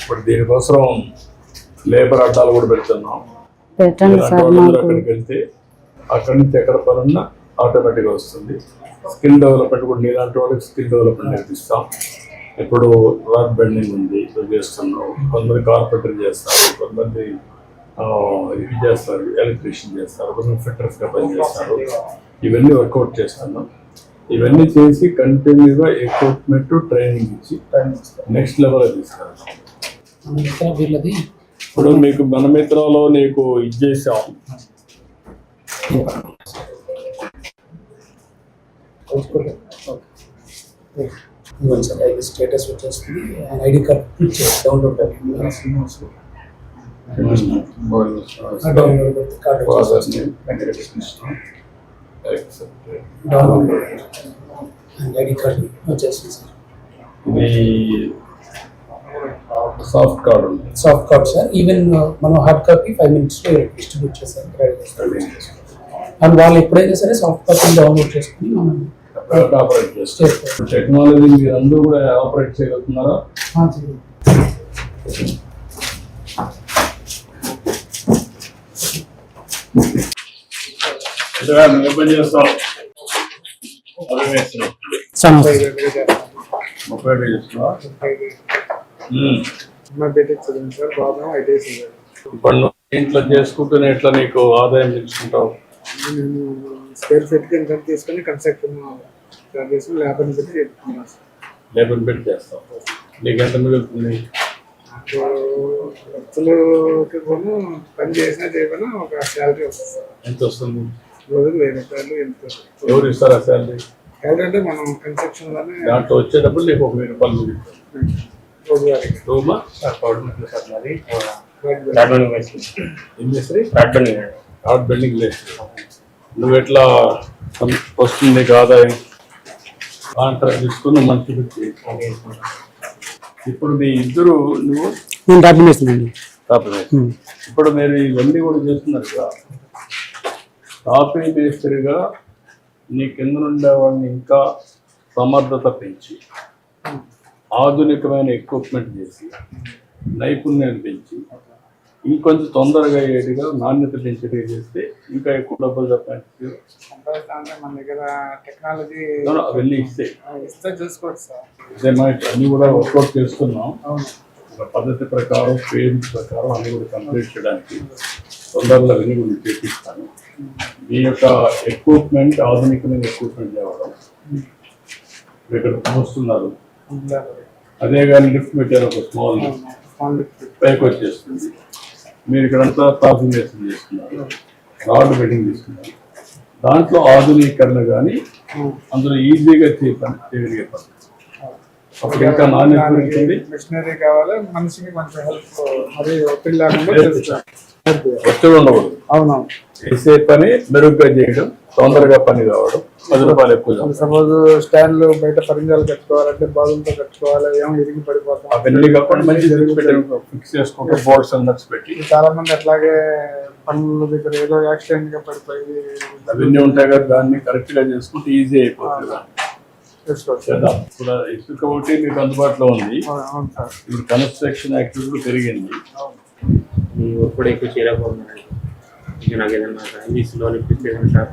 ఇప్పుడు దీనికోసం లేబర్ అడ్డాలు కూడా పెడుతున్నాం. అక్కడికి వెళ్తే అక్కడి నుంచి ఎక్కడ పనున్నా ఆటోమేటిక్గా వస్తుంది. స్కిల్ డెవలప్మెంట్ కూడా నీలాంటి వాళ్ళకి స్కిల్ డెవలప్మెంట్ నేర్పిస్తాం. ఇప్పుడు రాడ్ బెండింగ్ ఉంది, చేస్తున్నాం. కొంతమంది కార్పెంటర్ చేస్తారు, కొంతమంది ఇది చేస్తారు, ఎలక్ట్రీషియన్ చేస్తారు, కొంతమంది ఫిట్టర్స్గా పనిచేస్తారు. ఇవన్నీ వర్కౌట్ చేస్తున్నాం. ఇవన్నీ చేసి కంటిన్యూగా ఎక్విప్మెంట్ ట్రైనింగ్ ఇచ్చి నెక్స్ట్ లెవెల్ తీసుకెళ్తాం. ఇప్పుడు మీకు మన మిత్రలో నీకు ఇది చేసాం. స్టేటస్ వచ్చేస్తుంది. ఐడి కార్డ్ క్లిక్ చేసి డౌన్లోడ్ ఐడి కార్డ్ వచ్చేస్తుంది సార్. సాఫ్ట్ కార్డ్ ఉంది. Soft card sir. ఈవెన్ మనం హార్డ్ కాపీ 5 minutes లో డిస్ట్రిబ్యూట్ చేస్తాం. అండ్ వాళ్ళు ఎప్పుడైనా సరే సాఫ్ట్ కాపీ డౌన్లోడ్ చేసుకుని మనం ఆపరేట్ చేస్తారు. టెక్నాలజీ మీరు అందరూ కూడా ఆపరేట్ చేయగలుగుతున్నారా? పని చేస్తాం. 30 చేస్తున్నా. ఇప్పుడు ఇంట్లో చేసుకుంటూనే ఎట్లా నీకు ఆదాయం తెచ్చుకుంటావు? స్క్వేర్ ఫీట్ కింద తీసుకొని కన్స్ట్రక్షన్ లేబర్ పెట్టి చేస్తావు. నీకు ఎంత మిగులుతుంది? ఖర్చులకి పని చేసినా చేయకపోయినా ఒక శాలరీ వస్తుంది సార్. ఎంత వస్తుంది? రోజులు 1000 రూపాయలు. ఎంత ఎవరు ఇస్తారా శాలరీ? శాలరీ అంటే మనం కన్స్ట్రక్షన్ లోనే దాంట్లో వచ్చేటప్పుడు నీకు 1000 రూపాయలు మిగులుతుంది రోజువారీ. రూమా రాడ్ బెండింగ్ లేదు. నువ్వు ఎట్లా వస్తుంది నీకు ఆదాయం? కాంట్రాక్ట్ తీసుకుని మంచి పెట్టి. ఇప్పుడు మీ ఇద్దరు నువ్వు ఇప్పుడు మీరు ఇవన్నీ కూడా చేస్తున్నారు కదా. టాపీ మేస్త్రిగా నీ కింద ఉండేవాడిని ఇంకా సమర్థత పెంచి ఆధునికమైన ఎక్విప్మెంట్ చేసి నైపుణ్యాన్ని పెంచి ఇంకొంచెం తొందరగా అయ్యేట్టుగా నాణ్యత పెంచేట్టుగా చేస్తే ఇంకా ఎక్కువ డబ్బులు సంపాదిస్తామంటే మన దగ్గర టెక్నాలజీ అవన్నీ ఇస్తే చూసుకోవచ్చు సార్. అన్ని కూడా వర్కౌట్ చేస్తున్నాం. ఒక పద్ధతి ప్రకారం పేరు ప్రకారం అన్ని కూడా కంప్లీట్ చేయడానికి తొందరలో అవన్నీ కూడా చేపిస్తాను. మీ యొక్క ఎక్విప్మెంట్ ఆధునికమైన ఎక్విప్మెంట్ తేవడం ఇక్కడ మోస్తున్నారు. అదే కానీ లిఫ్ట్ పెట్టారు, ఒక స్మాల్ పైకి వచ్చేస్తుంది. మీరు ఇక్కడంతా టాపింగ్ చేస్తున్నారు, రాడ్ బెడ్డింగ్ తీసుకున్నారు. దాంట్లో ఆధునీకరణ కానీ అందులో ఈజీగా చేయగలిగే పద్ధతి. అప్పుడు ఇంకా నాణ్యత పెరుగుతుంది. మిషనరీ కావాలి, మనిషికి కొంచెం హెల్ప్, మరి ఒత్తిడి లేకుండా ఒత్తిడి ఉండకూడదు. అవునవును. చేసే పని మెరుగ్గా చేయడం, తొందరగా పని కావడం, 10 రూపాయలు ఎక్కువ. సపోజ్ స్టాండ్లు బయట పరిజాలు కట్టుకోవాలంటే బాగులతో కట్టుకోవాలి, ఏమో ఇరిగి పడిపోతాం. అవన్నీ కాకుండా మంచి ఫిక్స్ చేసుకుంటే బోర్డ్స్ అండ్ నట్స్ పెట్టి. చాలా మంది అట్లాగే పనుల దగ్గర ఏదో యాక్సిడెంట్ గా పడిపోయి అవన్నీ ఉంటాయి కదా, దాన్ని కరెక్ట్ గా చేసుకుంటే ఈజీ అయిపోతుంది. ఇప్పుడు ఇసుక ఒకటి మీకు అందుబాటులో ఉంది. ఇప్పుడు కన్స్ట్రక్షన్ యాక్టివిటీ పెరిగింది. ఇప్పుడు ఎక్కువ చేయలేకపోతున్నాను. నాకు ఏదైనా లోన్ ఇప్పిస్తే షాప్